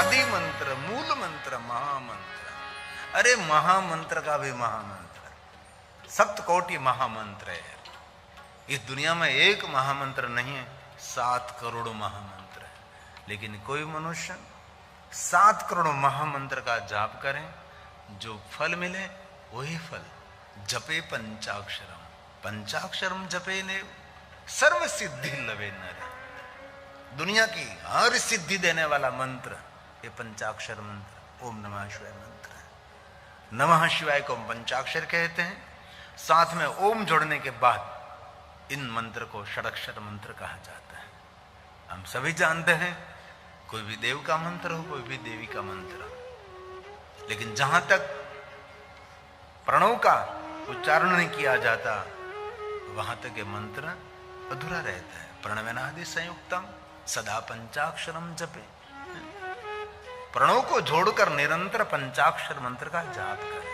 आदि मंत्र, मूल मंत्र, महामंत्र। अरे महामंत्र का भी महामंत्र, सप्तकोटि महामंत्र है। इस दुनिया में एक महामंत्र नहीं है, 7 करोड़ महामंत्र है। लेकिन कोई मनुष्य 7 करोड़ महामंत्र का जाप करे, जो फल मिले वही फल। जपे पंचाक्षरम, पंचाक्षरम जपे ने सर्व सिद्धि लवे नर। दुनिया की हर सिद्धि देने वाला मंत्र ये पंचाक्षर मंत्र, ओम नमः शिवाय मंत्र है। नमः शिवाय को हम पंचाक्षर कहते हैं। साथ में ओम जोड़ने के बाद इन मंत्र को षडक्षर मंत्र कहा जाता है। हम सभी जानते हैं, कोई भी देव का मंत्र हो, कोई भी देवी का मंत्र हो, लेकिन जहां तक प्रणव का उच्चारण नहीं किया जाता वहां तक ये मंत्र अधूरा रहता है। प्रणवनादि संयुक्तम सदा पंचाक्षरम जपे। प्रणव को जोड़कर निरंतर पंचाक्षर मंत्र का जाप करें।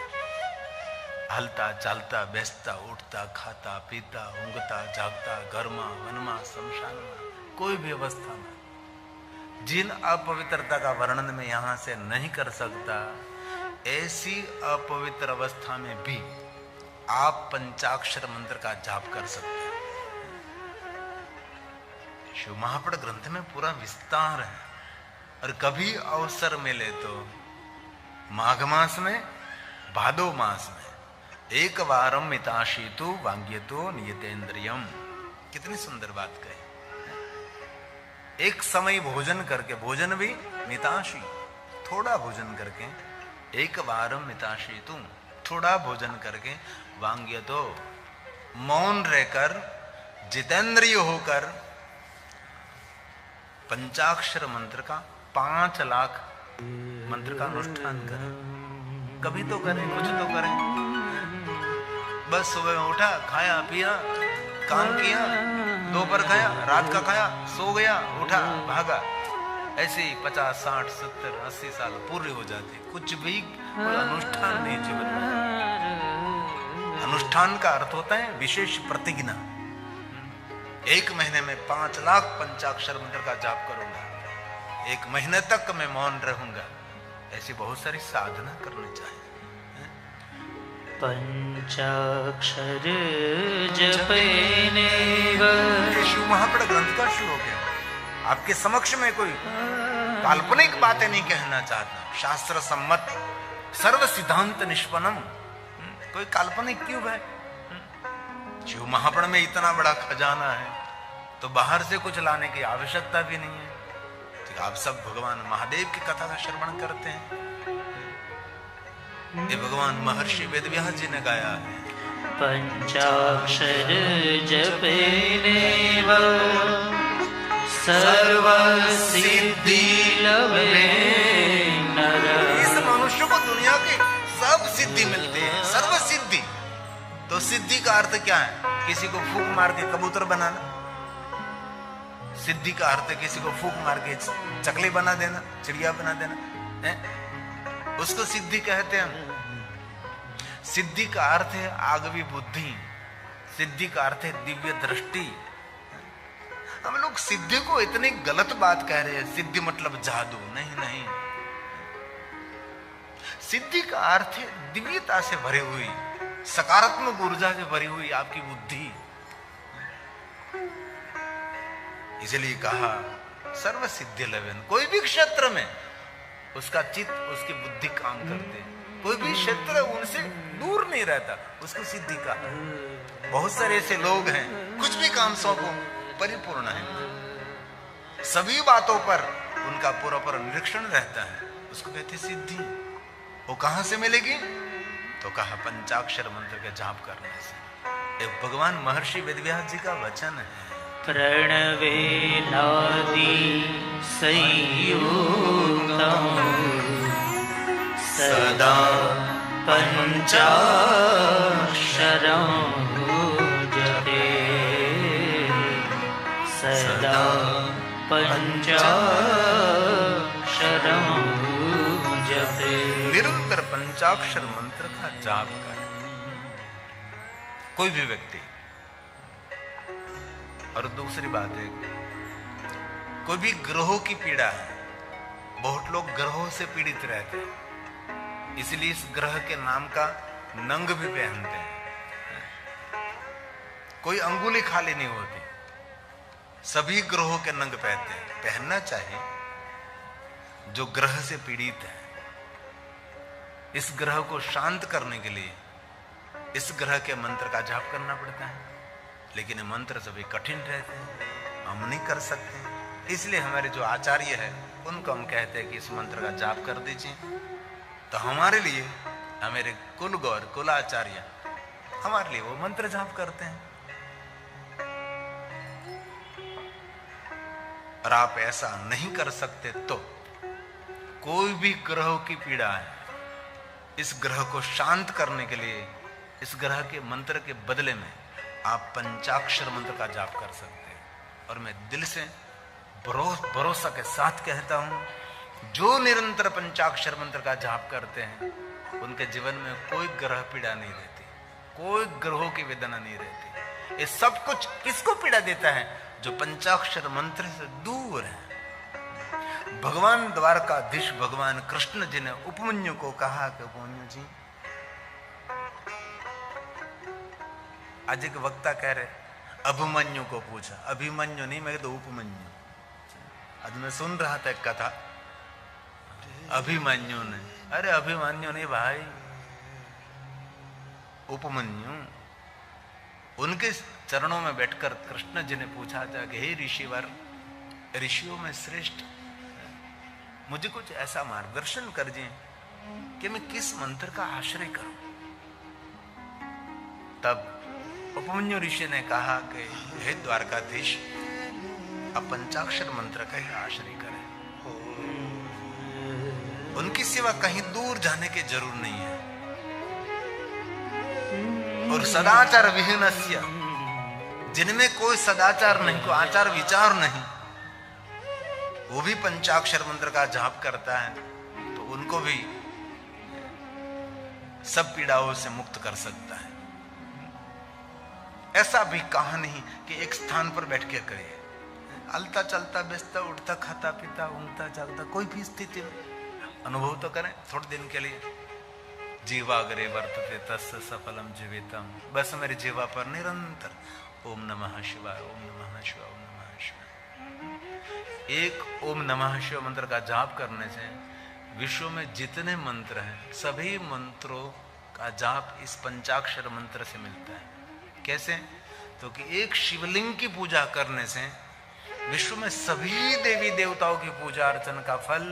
हलता चलता, बैसता, उठता, खाता, पीता, ऊँघता, जागता, घरमा, वनमा, शमशान में, कोई भी अवस्था में जिन अपवित्रता का वर्णन मैं यहां से नहीं कर सकता, ऐसी अपवित्र अवस्था में भी आप पंचाक्षर मंत्र का जाप कर सकते हैं। शिव महापड़ ग्रंथ में पूरा विस्तार है। और कभी अवसर मिले तो माघ मास में, भादो मास में एक वारम मिताशीतु वांग्यतो नियतेन्द्रियम। कितनी सुंदर बात कही। एक समय भोजन करके, भोजन भी मिताशी, थोड़ा भोजन करके, एक वारम मिताशीतु, थोड़ा भोजन करके, वांग्यतो, मौन रहकर, जितेंद्रिय होकर पंचाक्षर मंत्र का 5 लाख मंत्र का अनुष्ठान करें। कभी तो करें, कुछ तो करें। बस सुबह उठा, खाया पिया, काम किया, दोपहर खाया, रात का खाया, सो गया, उठा, भागा। ऐसे ही 50, 60, 70, 80 साल पूरे हो जाते, कुछ भी कोई अनुष्ठान नहीं जीवन में। अनुष्ठान का अर्थ होता है विशेष प्रतिज्ञा। 1 महीने में 5 लाख पंचाक्षर मंत्र का जाप करूंगा, 1 महीने तक मैं मौन रहूंगा। ऐसी बहुत सारी साधना करनी चाहिए। पंचाक्षर जपने शिव महापड़ ग्रंथ का शुरू हो गया। आपके समक्ष में कोई काल्पनिक बातें नहीं कहना चाहता, शास्त्र सम्मत सर्व सिद्धांत निष्पन्नम। कोई काल्पनिक क्यों है? शिव महापड़ में इतना बड़ा खजाना है तो बाहर से कुछ लाने की आवश्यकता भी नहीं है। तो आप सब भगवान महादेव की कथा का श्रवण करते हैं। ये भगवान महर्षि वेदव्यास जी ने गाया है। पंचाक्षर जपेने सर्व सिद्धि लवे नर। इस मनुष्य को दुनिया की सब सिद्धि मिलती है, सर्व सिद्धि। तो सिद्धि का अर्थ क्या है? किसी को फूंक मार के कबूतर बनाना। सिद्धि का अर्थ किसी को फूंक मार के चकली बना देना, चिड़िया बना देना है? उसको सिद्धि कहते हैं। सिद्धि का अर्थ है आगवी बुद्धि, सिद्धि का अर्थ है दिव्य दृष्टि। हम लोग सिद्धि को इतनी गलत बात कह रहे हैं। सिद्धि मतलब जादू नहीं, नहीं। सिद्धि का अर्थ है दिव्यता से भरी हुई, सकारात्मक ऊर्जा से भरी हुई आपकी बुद्धि। इसलिए कहा सर्व सिद्धि लवेन। कोई भी क्षेत्र में उसका चित्त, उसकी बुद्धि काम करते हैं। कोई भी क्षेत्र उनसे दूर नहीं रहता, उसको सिद्धि कहा। बहुत सारे ऐसे लोग हैं, कुछ भी काम सौंपो परिपूर्ण है, सभी बातों पर उनका पूरा निरीक्षण रहता है, उसको कहते सिद्धि। वो कहां से मिलेगी? तो कहा पंचाक्षर मंत्र के जाप करने से। एक भगवान महर्षि वेदव्यास जी का वचन है। प्रणवे नादि संयुक्तम सदा पंचाक्षरं जपे सदा पंचाक्षरं जपे। निरंतर पंचाक्षर मंत्र का जाप करें कोई भी व्यक्ति। और दूसरी बात है, कोई भी ग्रहों की पीड़ा है, बहुत लोग ग्रहों से पीड़ित रहते हैं, इसलिए इस ग्रह के नाम का नंग भी पहनते हैं। कोई अंगुली खाली नहीं होती, सभी ग्रहों के नंग पहनना चाहिए जो ग्रह से पीड़ित है। इस ग्रह को शांत करने के लिए इस ग्रह के मंत्र का जाप करना पड़ता है, लेकिन ये मंत्र सभी कठिन रहते हैं, हम नहीं कर सकते। इसलिए हमारे जो आचार्य है उनको हम कहते हैं कि इस मंत्र का जाप कर दीजिए। तो हमारे लिए, हमारे कुल गौर कुलाचार्य हमारे लिए वो मंत्र जाप करते हैं। और आप ऐसा नहीं कर सकते तो कोई भी ग्रह की पीड़ा है, इस ग्रह को शांत करने के लिए इस ग्रह के मंत्र के बदले में आप पंचाक्षर मंत्र का जाप कर सकते हैं। और मैं दिल से भरोसा के साथ कहता हूं, जो निरंतर पंचाक्षर मंत्र का जाप करते हैं उनके जीवन में कोई ग्रह पीड़ा नहीं रहती, कोई ग्रहों की वेदना नहीं रहती। ये सब कुछ किसको पीड़ा देता है? जो पंचाक्षर मंत्र से दूर है। भगवान द्वारकाधीश भगवान कृष्ण जी ने उपमन्यु को कहा कि उपमन्यु जी, आज एक वक्ता कह रहे अभिमन्यु को पूछा, अभिमन्यु नहीं, मैं तो उपमन्यु। आज मैं सुन रहा था एक कथा, अभिमन्यु ने, अरे अभिमन्यु नहीं भाई, उपमन्यु। उनके चरणों में बैठकर कृष्ण जी ने पूछा था कि हे ऋषिवर, ऋषियों में श्रेष्ठ, मुझे कुछ ऐसा मार्गदर्शन कर दिए कि मैं किस मंत्र का आश्रय करूं। तब उपमन्यु ऋषि ने कहा कि हे द्वारकाधीश, अब पंचाक्षर मंत्र का ही आश्रय करें। उनकी सिवा कहीं दूर जाने की जरूर नहीं है। और सदाचार विहीनस्य, जिनमें कोई सदाचार नहीं, कोई आचार विचार नहीं, वो भी पंचाक्षर मंत्र का जाप करता है तो उनको भी सब पीड़ाओं से मुक्त कर सकता है। ऐसा भी कहा नहीं कि एक स्थान पर बैठ के करिए, हलता चलता बेचता उठता खाता पीता ऊँगता जागता कोई भी स्थिति में अनुभव तो करें थोड़े दिन के लिए। जीवाग्रे वर्तते तस्य सफलम जीवितम, बस मेरी जीवा पर निरंतर ओम नमः शिवाय, ओम नमः शिवाय, ओम नमः शिवाय। एक ओम नमः शिवाय मंत्र का जाप करने से विश्व में जितने मंत्र हैं सभी मंत्रों का जाप इस पंचाक्षर मंत्र से मिलता है। कैसे? तो कि एक शिवलिंग की पूजा करने से विश्व में सभी देवी देवताओं की पूजा अर्चन का फल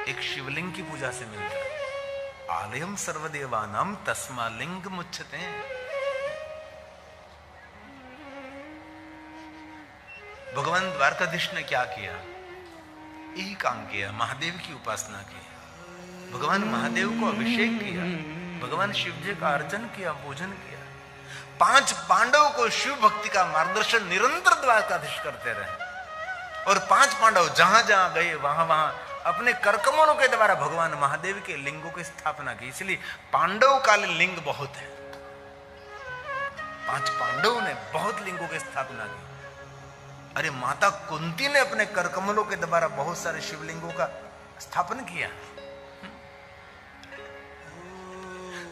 एक शिवलिंग की पूजा से मिलता है। आलयम सर्वदेवानाम तस्मा लिंग मुच्यते। भगवान द्वारकाधीश ने क्या किया? यही काम किया, महादेव की उपासना की, भगवान महादेव को अभिषेक किया, भगवान शिव जी का अर्चन किया, पूजन किया। 5 पांडवों को शिव भक्ति का मार्गदर्शन निरंतर द्वारकाधीश करते रहे। और 5 पांडव जहां जहां गए वहां वहां अपने करकमलों के द्वारा भगवान महादेव के लिंगों की स्थापना की। इसलिए पांडव कालीन लिंग बहुत है। 5 पांडवों ने बहुत लिंगों की स्थापना की। अरे माता कुंती ने अपने करकमलों के द्वारा बहुत सारे शिवलिंगों का स्थापन किया।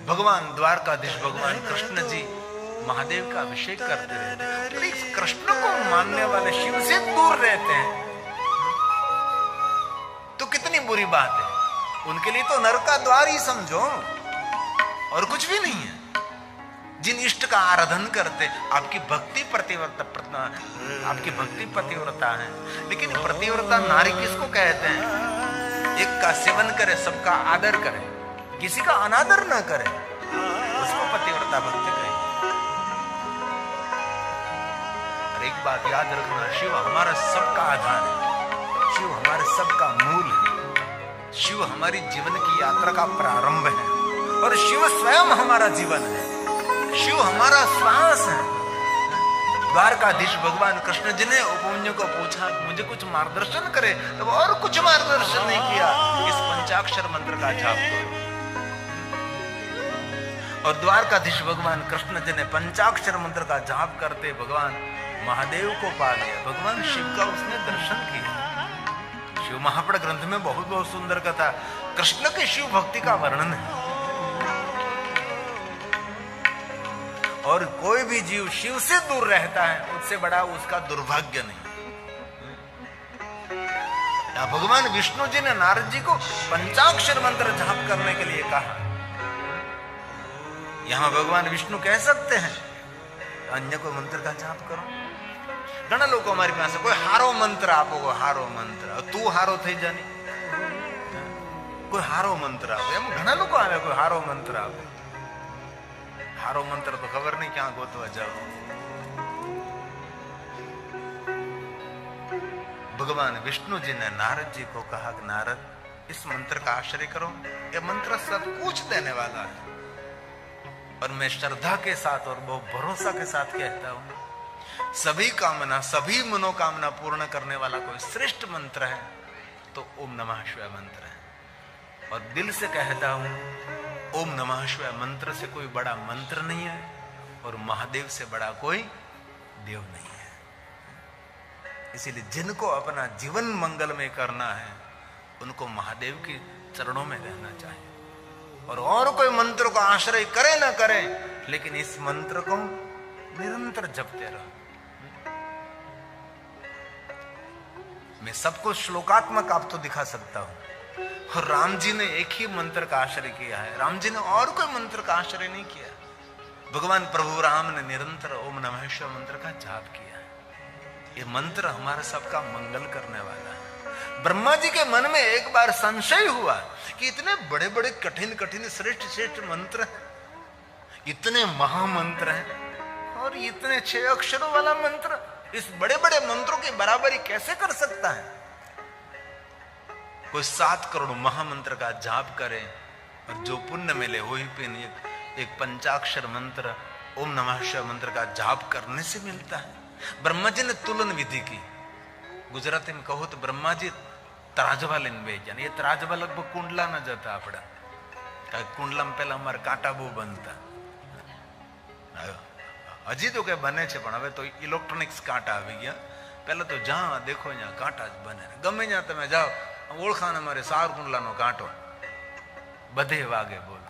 भगवान द्वारकाधीश भगवान कृष्ण जी महादेव का अभिषेक करते रहते हैं। इस कृष्ण को मानने वाले शिव से दूर रहते हैं तो कितनी बुरी बात है। उनके लिए तो नरक का द्वार ही समझो और कुछ भी नहीं है। जिन इष्ट का आराधन करते, आपकी भक्ति पतिव्रता है, लेकिन पतिव्रता नारी किसको कहते हैं? एक का सेवन करे, सबका आदर करे, किसी का अनादर न करे, उसको पतिव्रता भक्ति कहे। और एक बात याद रखना, शिव हमारा सबका आधार है, शिव हमारे सबका मूल है, शिव हमारी जीवन की यात्रा का प्रारंभ है और शिव स्वयं हमारा जीवन है, शिव हमारा श्वास है। द्वारकाधीश भगवान कृष्ण जी ने उपमन्यु को पूछा मुझे कुछ मार्गदर्शन करे, तो और कुछ मार्गदर्शन नहीं किया, इस पंचाक्षर मंत्र का जाप करो। और द्वारकाधीश भगवान कृष्ण जी ने पंचाक्षर मंत्र का जाप करते भगवान महादेव को पा लिया, भगवान शिव का उसने दर्शन किया। शिव महापुराण ग्रंथ में बहुत बहुत सुंदर कथा, कृष्ण की शिव भक्ति का वर्णन है। और कोई भी जीव शिव से दूर रहता है, उससे बड़ा उसका दुर्भाग्य नहीं। भगवान विष्णु जी ने नारद जी को पंचाक्षर मंत्र जाप करने के लिए कहा। यहां भगवान विष्णु कह सकते हैं अन्य कोई मंत्र का जाप करो। घना लोग हमारी पास कोई हारो मंत्र आपो, हारो मंत्र तू हारो थी जानी, कोई हारो मंत्र आपो, एम घना लोग आवे कोई हारो मंत्र आपे। हारो मंत्र तो खबर नहीं क्या गोतवा जाओ। भगवान विष्णु जी ने नारद जी को कहा कि नारद, इस मंत्र का आश्रय करो, यह मंत्र सब कुछ देने वाला है। और मैं श्रद्धा के साथ और बहुत भरोसा के साथ कहता हूं, सभी कामना, सभी मनोकामना पूर्ण करने वाला कोई श्रेष्ठ मंत्र है तो ओम नमः शिवाय मंत्र है। और दिल से कहता हूं, ओम नमः शिवाय मंत्र से कोई बड़ा मंत्र नहीं है और महादेव से बड़ा कोई देव नहीं है। इसीलिए जिनको अपना जीवन मंगलमय करना है, उनको महादेव के चरणों में रहना चाहिए। और कोई मंत्र को आश्रय करे ना करे, लेकिन इस मंत्र को निरंतर जपते रहो। मैं सबको श्लोकात्मक आप तो दिखा सकता हूं, और राम जी ने एक ही मंत्र का आश्रय किया है। राम जी ने और कोई मंत्र का आश्रय नहीं किया। भगवान प्रभु राम ने निरंतर ओम नमः शिवाय मंत्र का जाप किया है। ये मंत्र हमारा सबका मंगल करने वाला है। ब्रह्मा जी के मन में एक बार संशय हुआ कि इतने बड़े बड़े कठिन कठिन श्रेष्ठ श्रेष्ठ मंत्र, इतने महामंत्र हैं, और इतने 6 अक्षरों वाला मंत्र इस बड़े बड़े मंत्रों की बराबरी कैसे कर सकता है। कोई 7 करोड़ महामंत्र का जाप करे और जो पुण्य मिले वही पुण्य एक पंचाक्षर मंत्र ओम नमः शिवाय मंत्र का जाप करने से मिलता है। ब्रह्मा जी ने तुलन विधि की। गुजराती में कहो तो ब्रह्मा जी तराजवा लेने भेजा। ये तराजवा लगभग कुंडला न जाता अपना, कुंडला में पहला हमारे कांटा बो बनता, हजी तो क्या बने छे पण हवे तो इलेक्ट्रॉनिक्स कांटा આવી ગયા। पहले तो जहां देखो यहाँ कांटा ज बने, गमे ત્યાં તમે જાઓ ઓળખાણ અમારે સાવરકુંડલાનો કાંટો બધે વાગે। બોલો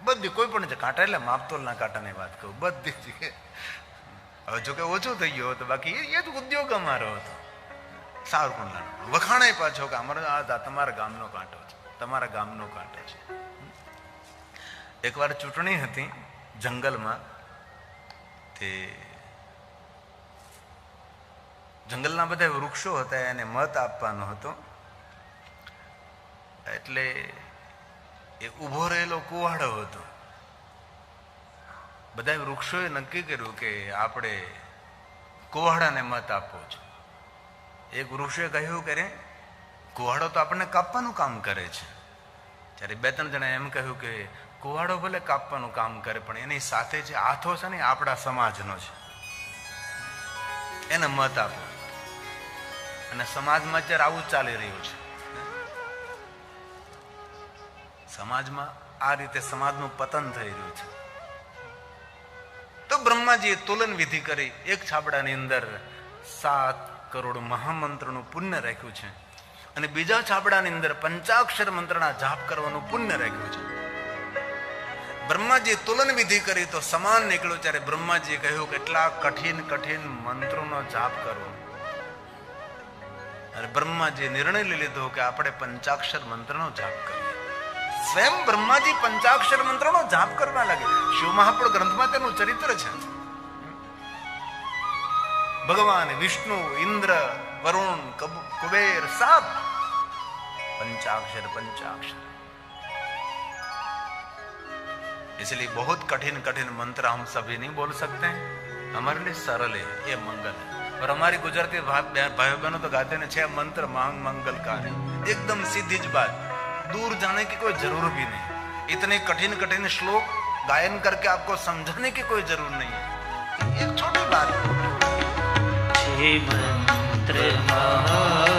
બધી કોઈ પણ કાંટા એટલે માપતોલના કાંટાની વાત કહું, બધી જગ્યાએ। હવે જો કે ઓછું થઈ ગયો હતો, બાકી એ જ ઉદ્યોગ અમારો હતો સાવરકુંડલાનો। વખાણાય પાછો કે અમારો આ તમારા ગામનો કાંટો છે, તમારા ગામનો કાંટો છે। એકવાર ચૂંટણી હતી જંગલમાં, તે જંગલના બધા વૃક્ષો હતા, એને મત આપવાનો હતો। એટલે એ ઊભો રહેલો કુવાડો હતો। બધા વૃક્ષોએ નક્કી કર્યું કે આપણે કુવાડાને મત આપવો છે। એક વૃક્ષે કહ્યું કે કુવાડો તો આપણને કાપવાનું કામ કરે છે। ત્યારે 2-3 જણા એમ કહ્યું કે કુવાડો ભલે કાપવાનું કામ કરે પણ એની સાથે જે હાથો છે ને આપણા સમાજનો છે, એને મત આપો। અને સમાજમાં અત્યારે આવું જ ચાલી રહ્યું છે। સમાજમાં આ રીતે સમાજનું પતન થઈ રહ્યું છે। તો બ્રહ્માજીએ તુલન વિધિ કરી, એક છાબડાની અંદર 7 કરોડ મહામંત્રનું પુણ્ય રાખ્યું છે અને બીજા છાબડાની અંદર પંચાક્ષર મંત્રના જાપ કરવાનું પુણ્ય રાખ્યું છે। બ્રહ્માજીએ તુલન વિધિ કરી તો સમાન નીકળ્યું। ત્યારે બ્રહ્માજીએ કહ્યું કે એટલા કઠિન કઠિન મંત્રોનો જાપ કરવો। અને બ્રહ્માજીએ નિર્ણય લઈ લીધો કે આપણે પંચાક્ષર મંત્રનો જાપ કરીએ। સ્વયં બ્રહ્માજી પંચાક્ષર મંત્રનો જાપ કરવા લાગે। શિવ મહાપુરાણ ગ્રંથમાં તેનું ચરિત્ર છે। ભગવાન વિષ્ણુ, ઇન્દ્ર, वरुण, कुबेर सब पंचाक्षर पंचाक्षर। इसलिए बहुत कठिन कठिन मंत्र हम सभी नहीं बोल सकते हैं, हमारे लिए सरल है, ये मंगल है। और हमारी गुजराती भाई बहनों तो गाते हैं 6 मंत्र मांग मंगल कार्य। एकदम सीधी ज बात, दूर जाने की कोई जरूर भी नहीं। इतने कठिन कठिन श्लोक गायन करके आपको समझाने की कोई जरूर नहीं है। एक छोटी बात, मंत्र महामंगलकारी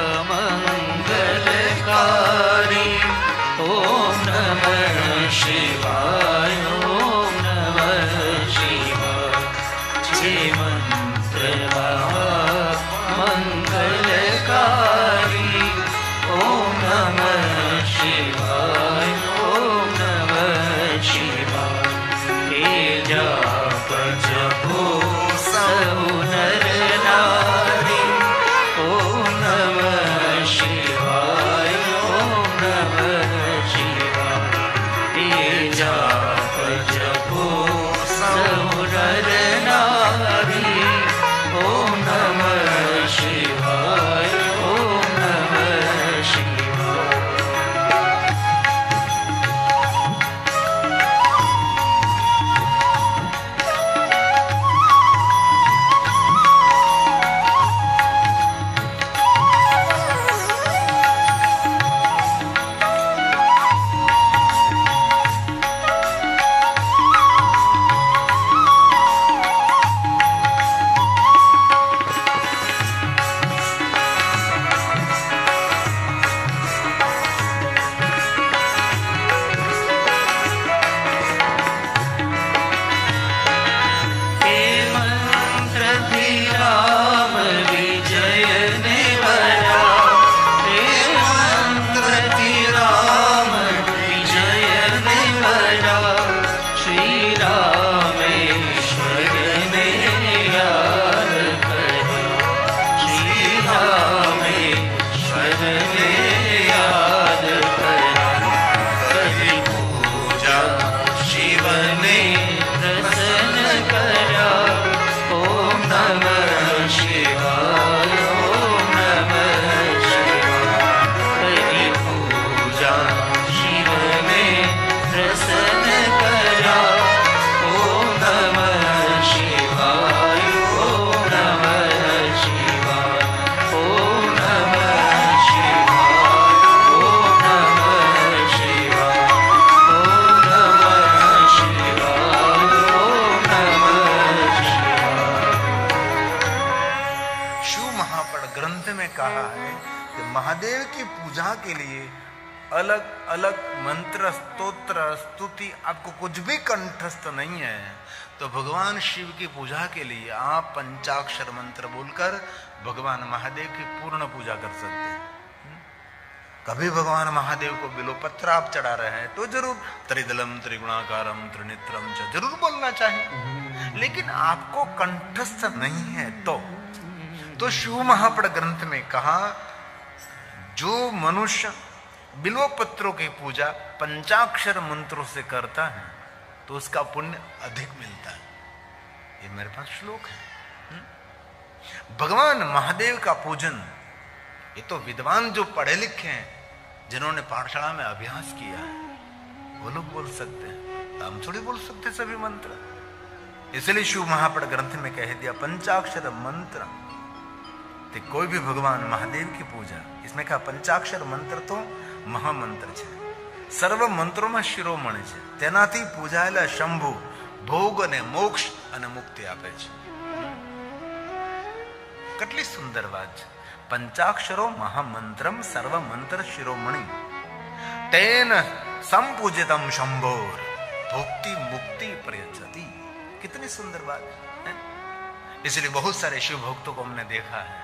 ओम नमः शिवाय ओम नमः शिवाय। मंत्र महामंगलकारी महादेव की पूजा के लिए अलग अलग मंत्र, स्तोत्र, स्तुति आपको कुछ भी कंठस्थ नहीं है, तो भगवान शिव की पूजा के लिए आप पंचाक्षर मंत्र बोलकर भगवान महादेव की पूर्ण पूजा कर सकते हैं। कभी भगवान महादेव को बिलोपत्र आप चढ़ा रहे हैं तो जरूर त्रिदलम त्रिगुणाकारम त्रिनेत्रम च जरूर बोलना चाहिए, लेकिन आपको कंठस्थ नहीं है तो शिव महापड़ ग्रंथ में कहा, जो मनुष्य बिल्वपत्रों की पूजा पंचाक्षर मंत्रों से करता है तो उसका पुण्य अधिक मिलता है। ये मेरे पास श्लोक है। भगवान महादेव का पूजन, ये तो विद्वान जो पढ़े लिखे हैं, जिन्होंने पाठशाला में अभ्यास किया है, वो लोग बोल सकते हैं, हम थोड़ी बोल सकते सभी मंत्र। इसलिए शिव महापड़ ग्रंथ में कह दिया पंचाक्षर मंत्र, तो कोई भी भगवान महादेव की पूजा, इसमें कहा पंचाक्षर मंत्र तो महामंत्र છે, સર્વ મંત્રોમાં શિરોમણી છે, તેનાથી પૂજાયેલા શંભુ ભોગ અને મોક્ષ અને મુક્તિ આપે છે। કેટલી સુંદર વાત છે। પંચાક્ષરો મહામંત્રમ સર્વ મંત્ર શિરોમણી તેન સંપૂજિતમ શંભોર ભોક્તિ मुक्ति प्रयच्छति। कितनी सुंदर बात है। इसलिए बहुत सारे शिव भक्तों को हमने देखा है,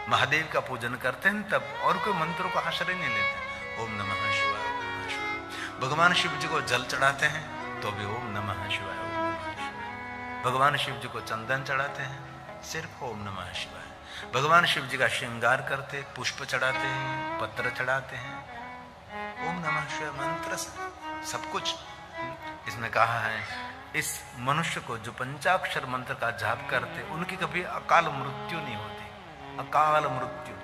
महादेव का पूजन करते हैं तब और कोई मंत्रों का आश्रय नहीं लेते। ओम नमः शिवाय, ओम नमः शिवाय। भगवान शिव जी को जल चढ़ाते हैं तो भी ओम नमः शिवाय, ओम नमः शिवाय। भगवान शिव जी को चंदन चढ़ाते हैं, सिर्फ ओम नमः शिवाय। भगवान शिव जी का श्रृंगार करते, पुष्प चढ़ाते हैं, पत्र चढ़ाते हैं, ओम नमः शिवाय मंत्र से सब कुछ। इसमें कहा है, इस मनुष्य को जो पंचाक्षर मंत्र का जाप करते, उनकी कभी अकाल मृत्यु नहीं होती। अकाल मृत्यु,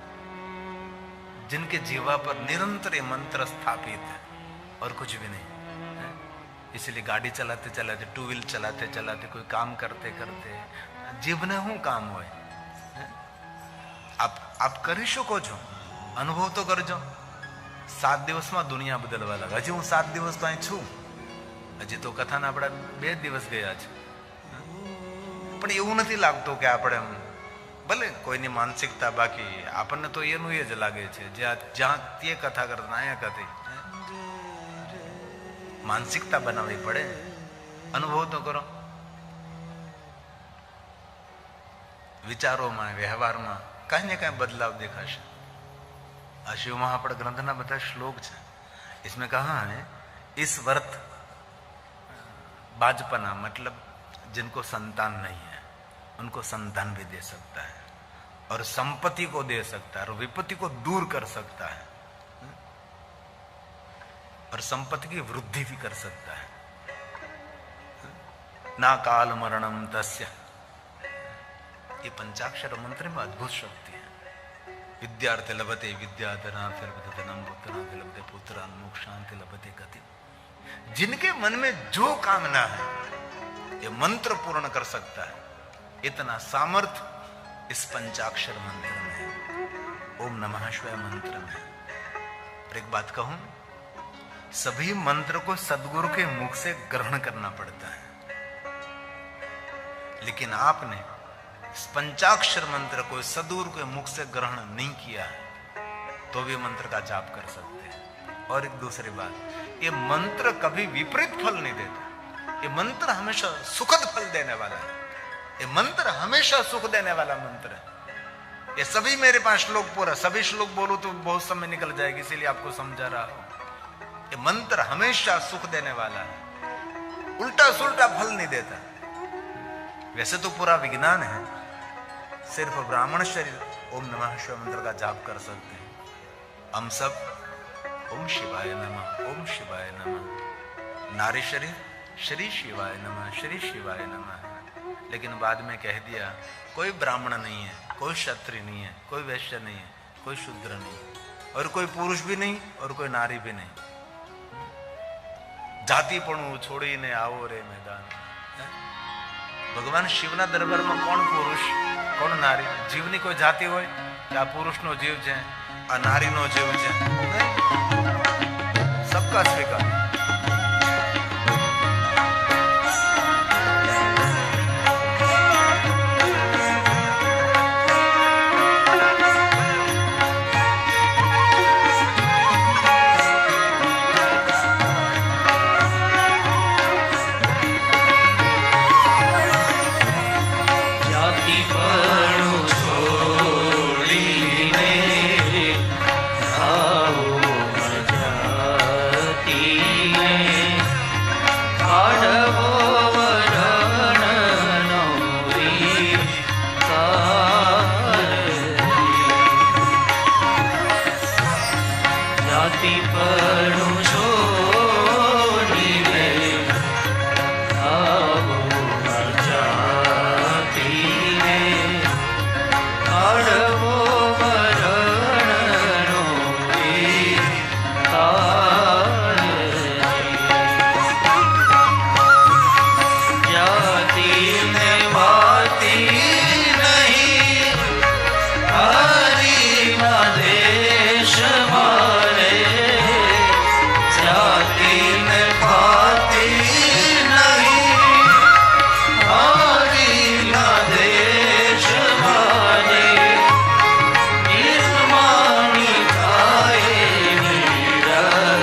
जिनके जीवा पर निरंतर मंत्र स्थापित है और कुछ भी नहीं। इसलिए गाड़ी चलाते चलाते, टू व्हील चलाते चलाते, कोई काम करते करते जीवने हूं काम होए, आप કરી શકો છો, અનુભવ તો કરજો। 7 દિવસમાં દુનિયા બદલવા લાગે। હજી હું 7 દિવસ તો અહીં છું, હજી તો કથાના આપણા 2 દિવસ ગયા છે, પણ એવું નથી લાગતું કે આપણે ભલે કોઈની માનસિકતા, બાકી આપણને તો એનું એ જ લાગે છે, જ્યાં તે કથા કરતા અહીંયા કથી માનસિકતા બનાવવી પડે। અનુભવ તો કરો, વિચારોમાં, વ્યવહારમાં કઈ ને કઈ બદલાવ દેખાશે। આ શિવ महापड़ ग्रंथना બધા શ્લોક છે। इसमें कहा है, इस व्रत बाजपना मतलब जिनको संतान नहीं है उनको संतान भी दे सकता है, और संपत्ति को दे सकता है, और विपत्ति को दूर कर सकता है, और संपत्ति की वृद्धि भी कर सकता है। ना काल मरणम तस्य, ये पंचाक्षर मंत्र में अद्भुत शक्ति है। विद्यार्थे लभते विद्याधनार्थे लभते धनम, पुत्रार्थे लभते पुत्रान्, मोक्षार्थे लभते गति। जिनके मन में जो कामना है ये मंत्र पूर्ण कर सकता है। इतना सामर्थ्य इस पंचाक्षर मंत्र में है, ओम नमः शिवाय मंत्र में। और एक बात कहूं, सभी मंत्र को सदगुरु के मुख से ग्रहण करना पड़ता है, लेकिन आपने इस पंचाक्षर मंत्र को सदगुरु के मुख से ग्रहण नहीं किया है तो भी मंत्र का जाप कर सकते हैं। और एक दूसरी बात, ये मंत्र कभी विपरीत फल नहीं देता, ये मंत्र हमेशा सुखद फल देने वाला है। ये मंत्र हमेशा सुख देने वाला मंत्र है। ये सभी मेरे पास श्लोक पूरा, सभी श्लोक बोलूं तो बहुत समय निकल जाएगी, इसीलिए आपको समझा रहा हूं। ये मंत्र हमेशा सुख देने वाला है, उल्टा सुल्टा फल नहीं देता। वैसे तो पूरा विज्ञान है, सिर्फ ब्राह्मण शरीर ओम नमः शिवाय मंत्र का जाप कर सकते हैं। हम सब ओम शिवाय नमः, ओम शिवाय नमः। नारी शरीर श्री शिवाय नमः, श्री शिवाय नमः। लेकिन बाद में कह दिया, कोई ब्राह्मण नहीं है, कोई क्षत्रिय नहीं है, कोई वैश्य नहीं है, कोई शूद्र नहीं, और कोई पुरुष भी नहीं और कोई नारी भी नहीं। जातिपणु छोड़ीने आवो रे मैदान। भगवान शिवना दरबार में कौन पुरुष कौन नारी? जीवनी कोई जाति होय કે આ પુરુષનો જીવ છે, આ નારીનો જીવ છે, सबका स्वीकार। જાતિ પરનું છોડી લે આવો જાતિને કાઢવો મરણનો વિકાર જાતિને વાતી નહીં હરિના દેશ મારે જાતિને ભાતી નહીં હરિના દેશ મારે નિર્માણી થાય નિરધાર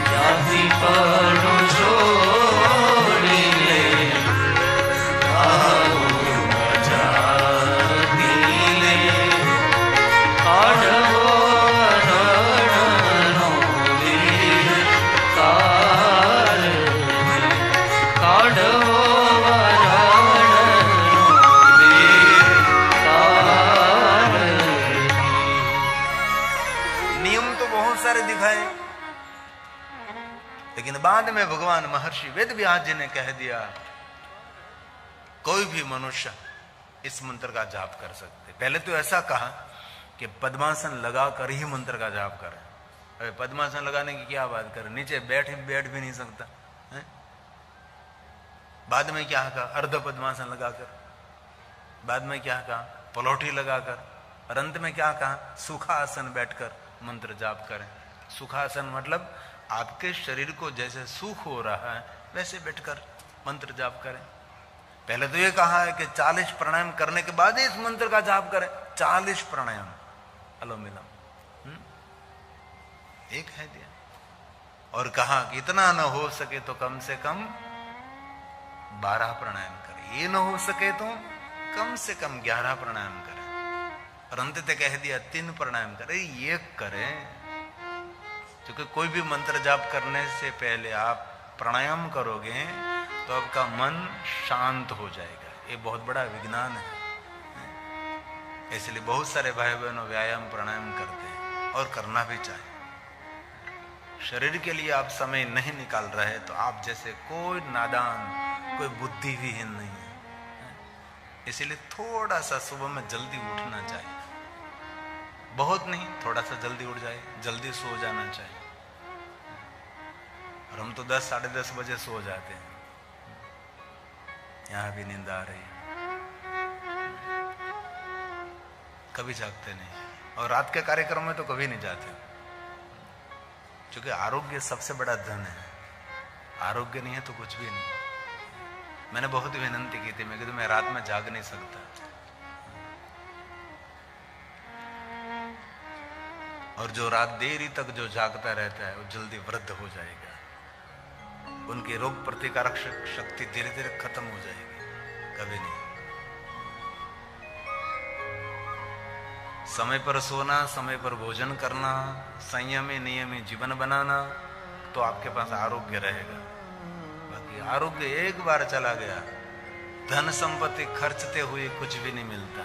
જાતિ પરનું છોડી લે આવો જાતિને કાઢવો રણનો વિકાર કાઢવો नियम तो बहुत सारे दिखाए, लेकिन बाद में भगवान महर्षि वेद व्यास जी ने कह दिया कोई भी मनुष्य इस मंत्र का जाप कर सकते। पहले तो ऐसा कहा कि पद्मासन लगाकर ही मंत्र का जाप करें। अरे पद्मासन लगाने की क्या बात करें, नीचे बैठ भी नहीं सकता है? बाद में क्या कहा, अर्ध पद्मासन लगाकर, बाद में क्या कहा, पलौठी लगाकर, और अंत में क्या कहा, सुखासन बैठकर मंत्र जाप करें। सुखासन मतलब आपके शरीर को जैसे सुख हो रहा है वैसे बैठकर मंत्र जाप करें। पहले तो ये कहा है कि 40 प्राणायाम करने के बाद ही इस मंत्र का जाप करें। 40 प्राणायाम अनुलोम विलोम एक है दिया, और कहा कि इतना न हो सके तो कम से कम 12 प्राणायाम करें, ये न हो सके तो कम से कम 11 प्राणायाम करें, और अंत तक कह दिया 3 प्राणायाम करें, ये करें। क्योंकि कोई भी मंत्र जाप करने से पहले आप प्राणायाम करोगे तो आपका मन शांत हो जाएगा। ये बहुत बड़ा विज्ञान है, इसलिए बहुत सारे भाई बहनों व्यायाम प्राणायाम करते हैं और करना भी चाहिए। शरीर के लिए आप समय नहीं निकाल रहे तो आप जैसे कोई नादान, कोई बुद्धिहीन नहीं है। इसलिए थोड़ा सा सुबह में जल्दी उठना चाहिए, बहुत नहीं, थोड़ा सा जल्दी उठ जाए, जल्दी सो जाना चाहिए। और हम तो 10 साढ़े 10 बजे सो जाते हैं, यहां भी नींद आ रही है, कभी जागते नहीं, और रात के कार्यक्रम में तो कभी नहीं जाते, क्योंकि आरोग्य सबसे बड़ा धन है। आरोग्य नहीं है तो कुछ भी नहीं। मैंने बहुत विनती की थी, मैं कहती मैं रात में जाग नहीं सकता, और जो रात देरी तक जो जागता रहता है वो जल्दी वृद्ध हो जाएगा, उनकी रोग प्रतिकारक शक्ति धीरे धीरे खत्म हो जाएगी, कभी नहीं। समय पर सोना, समय पर भोजन करना, संयमी नियमी जीवन बनाना, तो आपके पास आरोग्य रहेगा। बाकी आरोग्य एक बार चला गया, धन संपत्ति खर्चते हुए कुछ भी नहीं मिलता।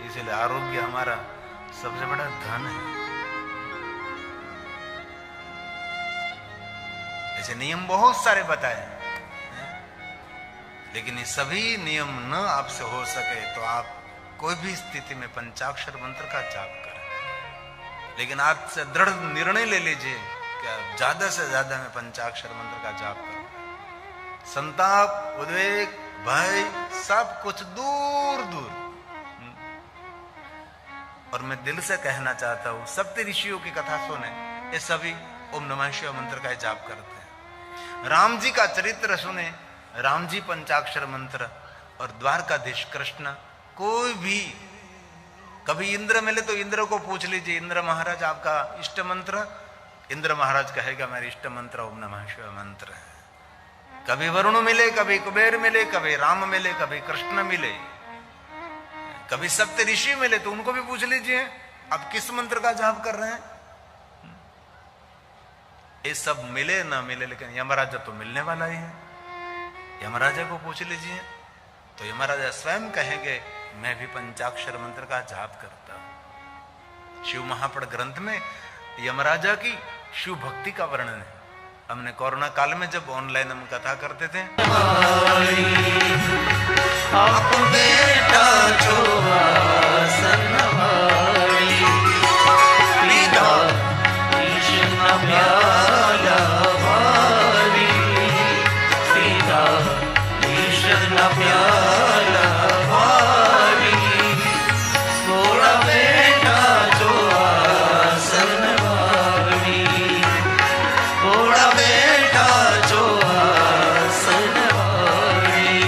इसलिए आरोग्य हमारा सबसे बड़ा धन है। ऐसे नियम बहुत सारे बताए, लेकिन ये सभी नियम न आपसे हो सके तो आप कोई भी स्थिति में पंचाक्षर मंत्र का जाप करें। लेकिन आप से दृढ़ निर्णय ले लीजिए कि ज्यादा से ज्यादा मैं पंचाक्षर मंत्र का जाप करूं। संताप, उद्वेग, भय सब कुछ दूर दूर। और मैं दिल से कहना चाहता हूं, सप्त ऋषियों की कथा सुने, ये सभी ओम नमः शिवाय मंत्र का जाप करते हैं। राम जी का चरित्र सुने, राम जी पंचाक्षर मंत्र, और द्वारकाधीश कृष्ण, कोई भी कभी इंद्र मिले तो इंद्र को पूछ लीजिए, इंद्र महाराज आपका इष्ट मंत्र, इंद्र महाराज कहेगा मेरा इष्ट मंत्र ओम नमः शिवाय मंत्र है। कभी वरुण मिले, कभी कुबेर मिले, कभी राम मिले, कभी कृष्ण मिले, कभी सप्त ऋषि मिले तो उनको भी पूछ लीजिए आप किस मंत्र का जाप कर रहे हैं। ये सब मिले ना मिले, लेकिन यमराजा तो मिलने वाला ही है। यमराजा को पूछ लीजिए तो यमराजा स्वयं कहेंगे मैं भी पंचाक्षर मंत्र का जाप करता हूं। शिव महापड़ ग्रंथ में यमराजा की शिव भक्ति का वर्णन है। हमने कोरोना काल में जब ऑनलाइन हम कथा करते थे, आप बेटा जो आसन भारी, पिता कृष्ण प्याला भारी, पिता कृष्ण प्याला भारी, थोड़ा बेटा जो आसन भारी, थोड़ा बेटा जो आसन भारी।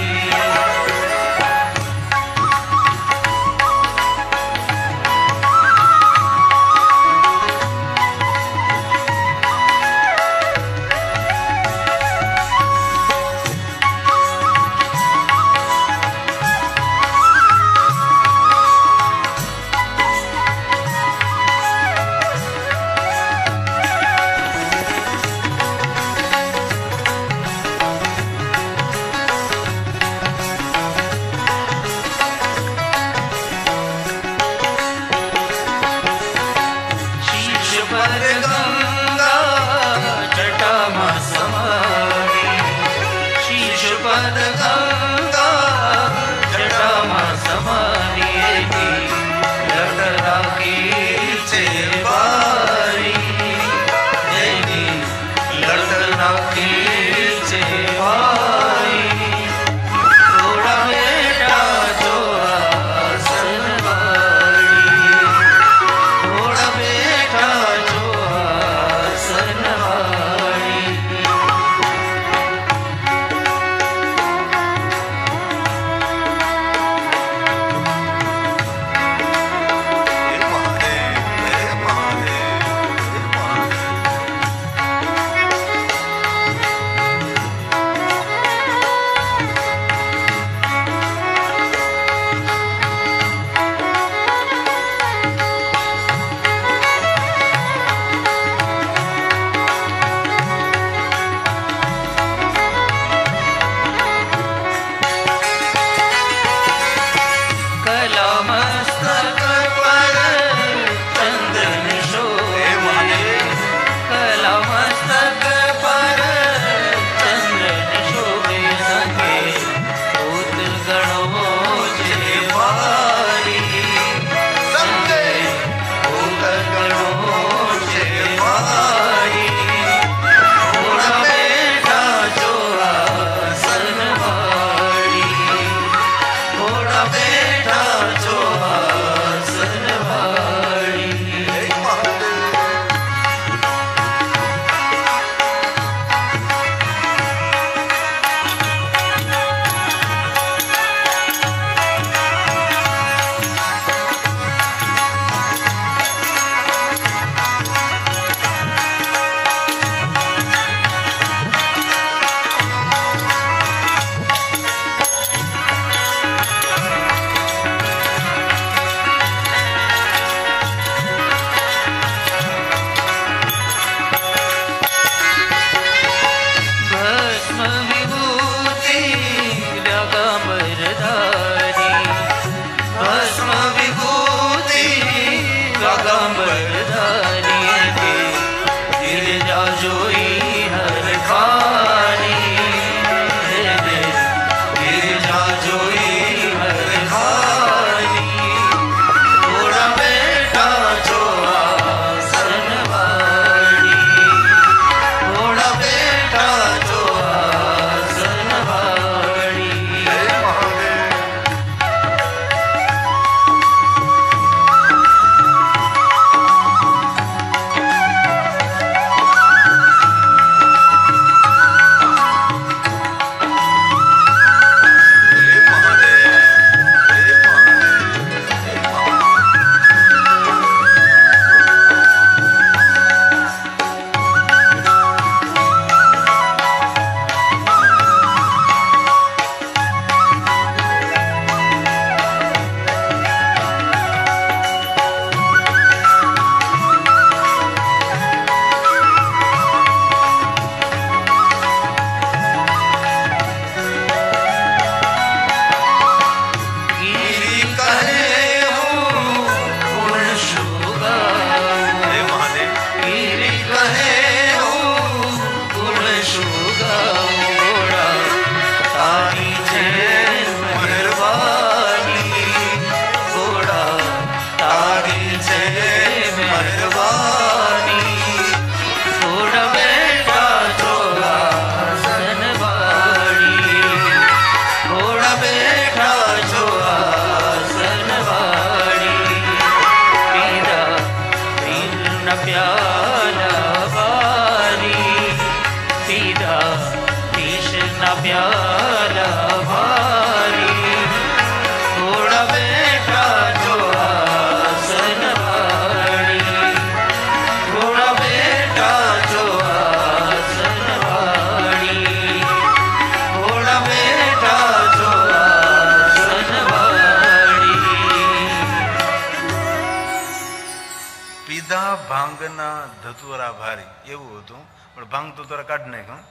ભાંગના ધતુરા ભારી એવું હતું, પણ ભાંગ ધતુરા કાઢ નાખ્યું,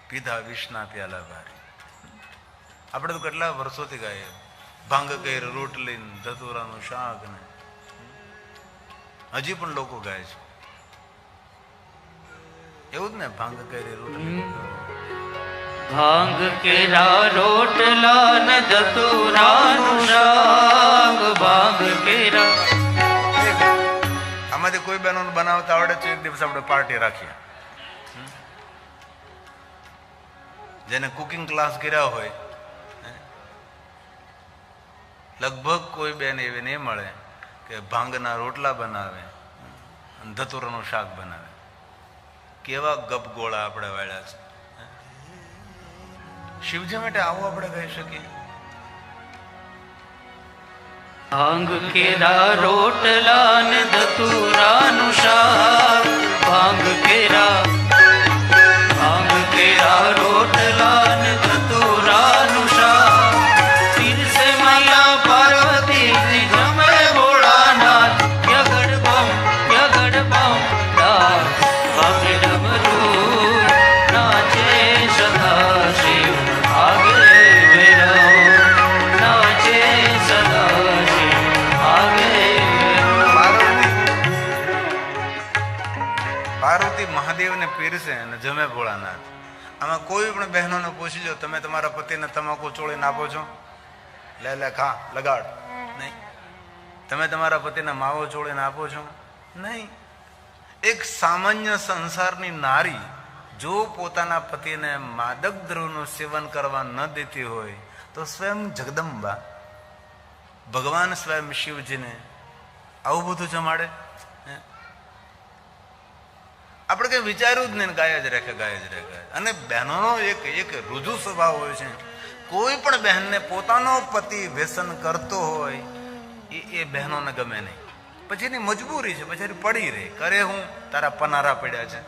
પીધા વિષના પ્યાલા ભારી. આપણે તો કેટલા વર્ષોથી ગાઈએ, ભાંગ કઈ રોટલી ધતુરાનું શાક ને, હજી પણ લોકો ગાય છે એવું જ ને, ભાંગ કઈ રોટલી. ભાંગ કેરા રોટલા ને ધતુરાનું શાક, ભાંગ કેરા. આમાંથી કોઈ બહેનો બનાવતા આવડે તો એક દિવસ આપણે પાર્ટી રાખીએ. જેને કુકિંગ ક્લાસ કર્યા હોય, લગભગ કોઈ બેન એવી નહીં મળે કે ભાંગના રોટલા બનાવે અને ધતુરાનું શાક બનાવે. કેવા ગપગોળા આપણે વાળ્યા છે. શિવજી માટે આવું આપણે કહી શકીએ. ભાંગ કેરા રોટલા ને ધતુરાનું શાક, ભાંગ કેરા રોટલા ને ધતુરાનું શાક. તીરસે મૈયા પાર્વતી જમે ભોળાનાથ, યગડ બમ ડા ભાગે ડમરૂ નાચે સદા શિવ આગે ભૈરવ, નાચે સદા શિવ આગે. પાર્વતી મહાદેવને પીરસે અને જમે ભોળાનાથ. આમાં કોઈ પણ બહેનોને પૂછી જો, તમે તમારા પતિને તમાકુ ચોળીને આપો છો? લે ખા લગાડ. નહીં. તમે તમારા પતિને માવો ચોળીને આપો છો? નહીં. એક સામાન્ય સંસારની નારી જો પોતાના પતિને માદક દ્રવ્યનું સેવન કરવા ન દેતી હોય તો સ્વયં જગદંબા ભગવાન સ્વયં શિવજીને આવું બધું જમાડે? આપણે કઈ વિચાર્યું જ નહીં, ગાય જ રાખે. અને બહેનોનો એક રુજુ સ્વભાવ હોય છે, કોઈ પણ બહેનને પોતાનો પતિ વ્યસન કરતો હોય એ બહેનોને ગમે નહીં. પછી એની મજબૂરી છે, પછી પડી રહે. કરે હું, તારા પનારા પડ્યા છે.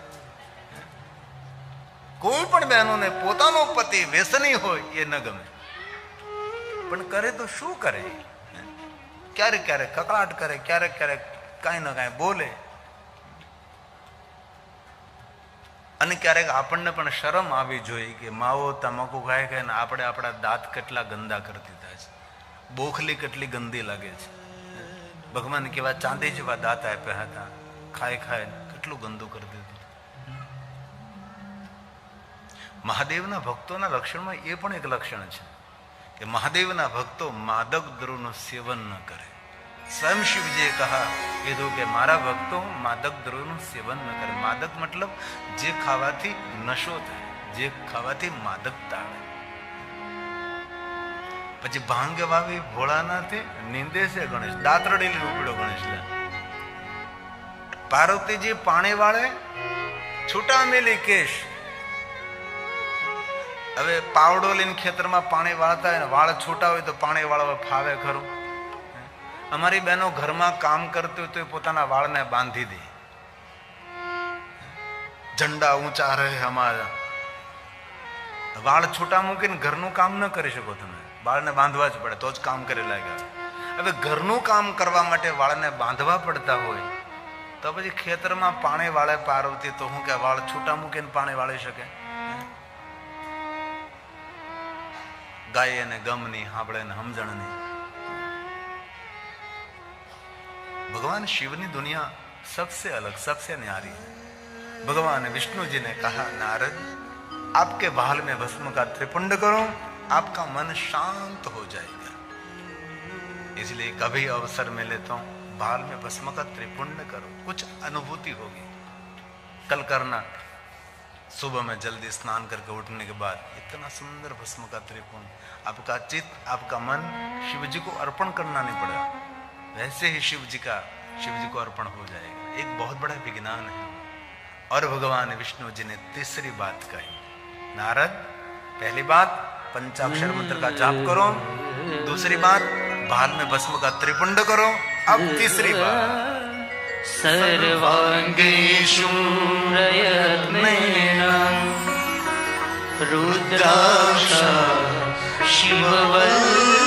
કોઈ પણ બહેનોને પોતાનો પતિ વ્યસની હોય એ ન ગમે, પણ કરે તો શું કરે? ક્યારેક કકળાટ કરે, ક્યારેક કાંઈ ન કાંઈ બોલે. અને ક્યારેક આપણને પણ શરમ આવી જોઈએ કે માવો તમાકુ ખાય ને આપણે આપણા દાંત કેટલા ગંદા કરી દીધા છે, બોખલી કેટલી ગંદી લાગે છે. ભગવાન કેવા ચાંદી જેવા દાંત આપ્યા હતા, ખાય કેટલું ગંદુ કરી દીધું. મહાદેવના ભક્તોના લક્ષણમાં એ પણ એક લક્ષણ છે કે મહાદેવના ભક્તો માદક દ્રવ્યનું સેવન ન કરે. સ્વયં શિવજીએ કીધું કે મારા ભક્તો માદક દ્રવ્યનું સેવન ન કરે. માદક મતલબ જે ખાવાથી નશો થાય, જે ખાવાથી માદકતા આવે. પછી ભાંગ વાવી ભોળાનાથે નિંદે છે ગણેશ, દાંતરડી ઉપડ્યો ગણેશ. પાર્વતીજી પાણી વાળે છૂટા મેલી કેશ. હવે પાવડો લઈને ખેતરમાં પાણી વાળતા હોય ને વાળ છૂટા હોય તો પાણી વાળવા ફાવે ખરું? અમારી બહેનો ઘરમાં કામ કરતી હોય તો પોતાના વાળને બાંધી દે. ઝંડા ઊંચા રહે અમારા. વાળ છૂટા મૂકીને ઘરનું કામ ન કરી શકો તમે, વાળને બાંધવા જ પડે તો જ કામ કરી લાગ્યા. હવે ઘરનું કામ કરવા માટે વાળને બાંધવા પડતા હોય તો પછી ખેતરમાં પાણી વાળે પાર્વતી તો હું કે વાળ છૂટા મૂકીને પાણી વાળી શકે? ગાય ને ગમની સાંભળે ને સમજણની. भगवान शिव की दुनिया सबसे अलग, सबसे न्यारी है. भगवान विष्णु जी ने कहा, नारद आपके बाल में भस्म का त्रिपुंड करो, आपका मन शांत हो जाएगा. इसलिए कभी अवसर मिले तो बाल में भस्म का त्रिपुंड करो, कुछ अनुभूति होगी. कल करना, सुबह में जल्दी स्नान करके उठने के बाद इतना सुंदर भस्म का त्रिपुंड. आपका चित्त, आपका मन शिव जी को अर्पण करना नहीं पड़ेगा, वैसे ही शिव जी को अर्पण हो जाएगा. एक बहुत बड़ा विज्ञान है. और भगवान विष्णु जी ने तीसरी बात कही, नारद पहली बात पंचाक्षर मंत्र का जाप करो, दूसरी बात बाल में भस्म का त्रिपुंड करो, अब तीसरी बात सर्वांगेषु प्रयत्नेन रुद्राक्ष शिववल्लभा.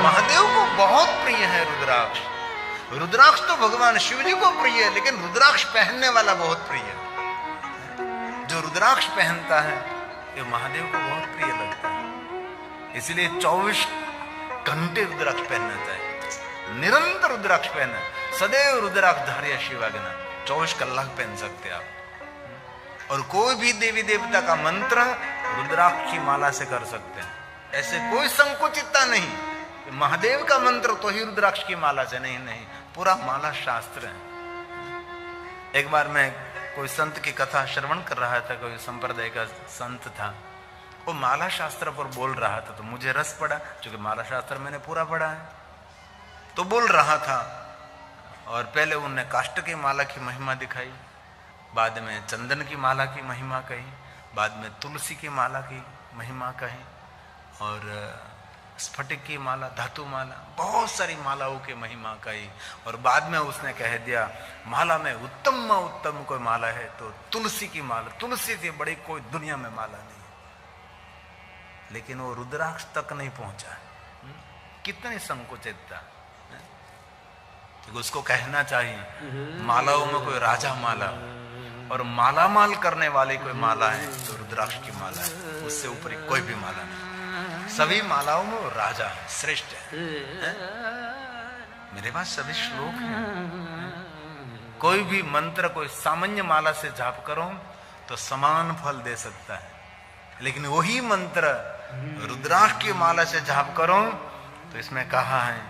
महादेव को बहुत प्रिय है रुद्राक्ष. रुद्राक्ष तो भगवान शिव जी को प्रिय है, लेकिन रुद्राक्ष पहनने वाला बहुत प्रिय है। जो रुद्राक्ष पहनता है ये महादेव को बहुत प्रिय लगता है। इसलिए 24 घंटे रुद्राक्ष पहनना चाहिए, निरंतर रुद्राक्ष पहनना, सदैव रुद्राक्ष धार्य शिवाज्ञा 24 कलाक पहन सकते आप। और कोई भी देवी देवता का मंत्र रुद्राक्ष की माला से कर सकते हैं, ऐसे कोई संकुचितता नहीं। महादेव का मंत्र तो ही रुद्राक्ष की माला से, नहीं, पूरा माला शास्त्र है। एक बार मैं कोई संत की कथा श्रवण कर रहा था, कोई संप्रदाय का संत था, वो माला शास्त्र पर बोल रहा था, तो मुझे रस पड़ा, क्योंकि माला शास्त्र मैंने पूरा पढ़ा है। तो बोल रहा था, और पहले उनने काष्ठ की माला की महिमा दिखाई, बाद में चंदन की माला की महिमा कही, बाद में तुलसी की माला की महिमा कही, और स्फटिक की माला, धातु माला, बहुत सारी मालाओं की महिमा कही। और बाद में उसने कह दिया माला में उत्तम कोई माला है तो तुलसी की माला, तुलसी से बड़ी कोई दुनिया में माला नहीं है। लेकिन वो रुद्राक्ष तक नहीं पहुंचा। कितनी संकुचितता। उसको कहना चाहिए मालाओं में कोई राजा माला, और मालामाल करने वाली कोई माला है तो रुद्राक्ष की माला है, उससे ऊपर कोई भी माला नहीं। सभी मालाओं में राजा है, श्रेष्ठ है। मेरे पास सभी श्लोक हैं। कोई भी मंत्र कोई सामान्य माला से जाप करो तो समान फल दे सकता है, लेकिन वही मंत्र रुद्राक्ष की माला से जाप करो तो इसमें कहा है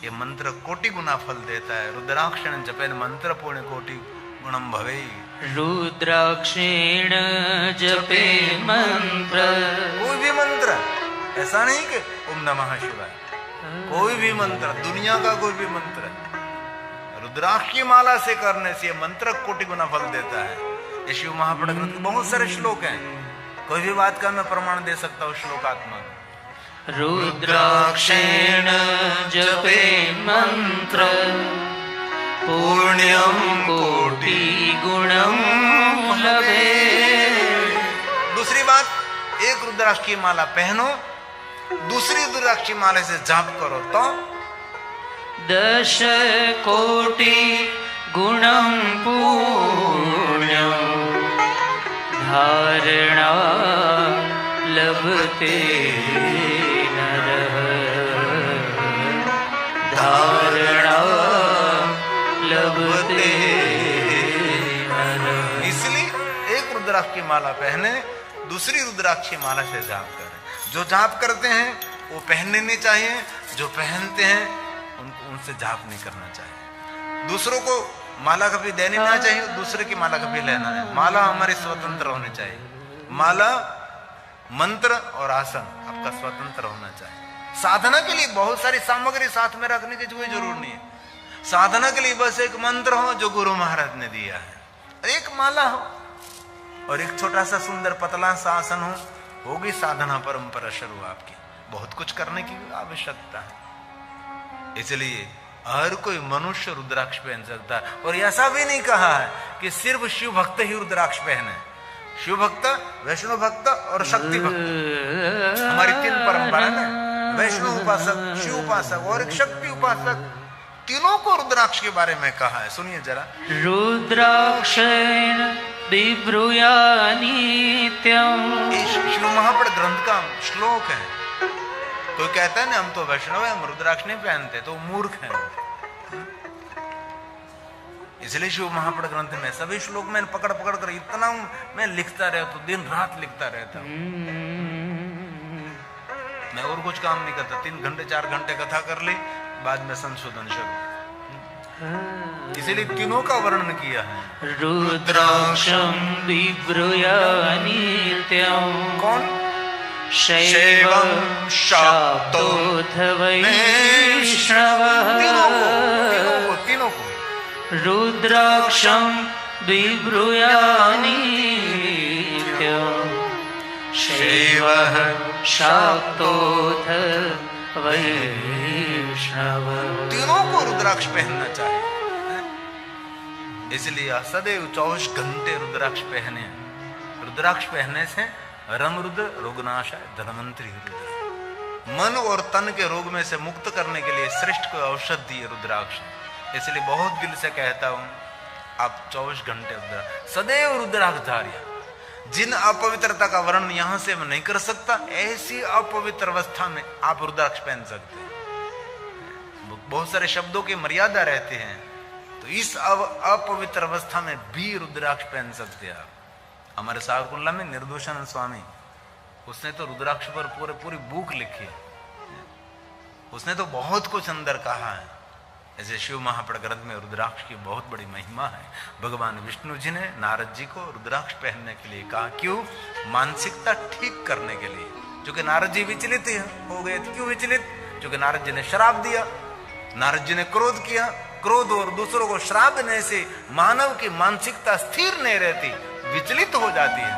ये मंत्र कोटि गुना फल देता है। रुद्राक्षेण जपेन मंत्र पुण्य कोटि गुणम भवे। रुद्राक्षेण जपे मंत्र, कोई भी मंत्र, ऐसा नहीं कि ओम नमः शिवाय, कोई भी मंत्र, दुनिया का कोई भी मंत्र रुद्राक्ष की माला से करने से मंत्र कोटि गुना फल देता है। ये शिव महापुराण ग्रंथ के बहुत सारे श्लोक हैं, कोई भी बात का मैं प्रमाण दे सकता हूँ श्लोकात्मक। रुद्राक्षेण जपे मंत्र पुण्यं कोटि गुणं लभे। दूसरी बात, एक रुद्राक्ष की माला पहनो, दूसरी रुद्राक्ष की माला से जाप करो तो 10 कोटि गुणं पुण्यं धारणा लभते नरः, धारणा लभते नरः। इसलिए एक रुद्राक्ष की माला पहने, दूसरी रुद्राक्ष की माला से जाप करें। जो जाप करते हैं वो पहनने नहीं चाहिए, जो पहनते हैं उनसे जाप नहीं करना चाहिए। दूसरों को माला कभी देनी ना चाहिए, दूसरे की माला कभी लेना है। माला हमारी स्वतंत्र होनी चाहिए। माला, मंत्र और आसन आपका स्वतंत्र होना चाहिए। साधना के लिए बहुत सारी सामग्री साथ में रखने की कोई जरूर नहीं है। साधना के लिए बस एक मंत्र हो जो गुरु महाराज ने दिया है, एक माला हो और एक छोटा सा सुंदर पतला सा आसन होगी साधना परंपरा शुरू आपकी। बहुत कुछ करने की आवश्यकता है। इसलिए हर कोई मनुष्य रुद्राक्ष पहन सकता है। और ऐसा भी नहीं कहा है कि सिर्फ शिव भक्त ही रुद्राक्ष पहने। शिव भक्त, वैष्णव भक्त और शक्ति भक्त, हमारी 3 परंपरा है। वैष्णव उपासक, शिव उपासक और एक शक्ति उपासक, तीनों को रुद्राक्ष के बारे में कहा है। सुनिए जरा। रुद्राक्षेण बिभ्रूया नित्यं, शिव महापुराण ग्रंथ का श्लोक है। कोई कहता है ना हम तो वैष्णव है, हम रुद्राक्ष नहीं पहनते, तो मूर्ख है। इसलिए शिव महापुराण ग्रंथ में सभी श्लोक में पकड़ कर इतना मैं लिखता रहता, दिन रात लिखता रहता हूं। मैं और कुछ काम नहीं करता। 3 घंटे 4 घंटे कथा कर ली, बाद में संशोधन शुरू। इसीलिए तीनों का वर्णन किया है। रुद्राक्षं बिभ्रूया नित्यं, कौन? शैवं शाक्तोऽथ वैष्णवः। तीनों को रुद्राक्षं बिभ्रूया नित्यं, शैवः शाक्तोऽथ वैष्णवः। तीनों को रुद्राक्ष पहनना चाहिए। इसलिए सदैव 24 घंटे रुद्राक्ष पहने। रुद्राक्ष पहनने से रम रुद्र रोगनाशाय धनवंतरी रुद्र, मन और तन के रोग में से मुक्त करने के लिए श्रेष्ठ कोई औषधि है रुद्राक्ष। इसलिए बहुत दिल से कहता हूं, आप 24 घंटे सदैव रुद्राक्ष धारिया। जिन अपवित्रता का वर्णन यहां से मैं नहीं कर सकता, ऐसी अपवित्र अवस्था में आप रुद्राक्ष पहन सकते हैं। बहुत सारे शब्दों की मर्यादा रहते हैं, तो इस अपवित्र अवस्था में भी रुद्राक्ष पहन सकते हैं आप। हमारे सागरकुंडला में निर्दोषानंद स्वामी, उसने तो रुद्राक्ष पर पूरी बुक लिखी है। उसने तो बहुत कुछ अंदर कहा है। ऐसे शिव महापड़ ग्रंथ में रुद्राक्ष की बहुत बड़ी महिमा है। भगवान विष्णु जी ने नारद जी को रुद्राक्ष पहनने के लिए कहा। क्यों? मानसिकता ठीक करने के लिए। क्योंकि नारद जी विचलित हो गए थे। क्यों विचलित? क्योंकि नारद जी ने श्राप दिया, नारद जी ने क्रोध किया। क्रोध और दूसरों को श्राप देने से मानव की मानसिकता स्थिर नहीं रहती, विचलित हो जाती है।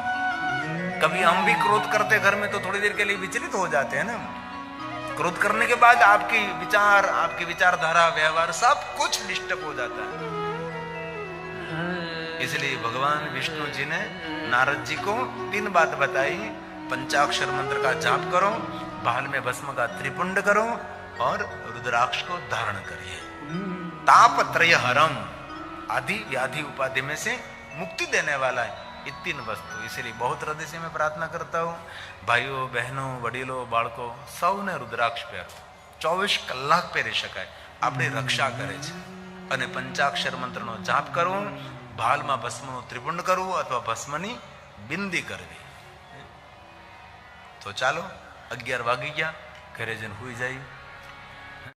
कभी हम भी क्रोध करते घर में तो थोड़ी देर के लिए विचलित हो जाते हैं ना। क्रोध करने के बाद आपकी विचार, आपकी विचारधारा, व्यवहार सब कुछ डिस्टर्ब हो जाता है। इसलिए भगवान विष्णु जी ने नारद जी को 3 बात बताई। पंचाक्षर मंत्र का जाप करो, बाल में भस्म का त्रिपुंड करो और रुद्राक्ष को धारण करिए। तापत्रय हरम, आदि व्याधि उपाधि में से मुक्ति देने वाला है ये 3 वस्तु। इसलिए बहुत हृदय से मैं प्रार्थना करता हूं, भाइयों बहनों वडीलो बाळको સૌને रुद्राक्ष પહેરો। 24 કલાક પહેરી શકાય, આપણી રક્ષા કરે છે। અને પંચાક્ષર મંત્રનો જાપ કરવો, ભાલમાં ભસ્મનો ત્રિપુંડ કરવું અથવા ભસ્મની બિંદી કરવી। તો ચાલો 11 વાગી ગયા, ઘરે જઈને હુઈ જાય।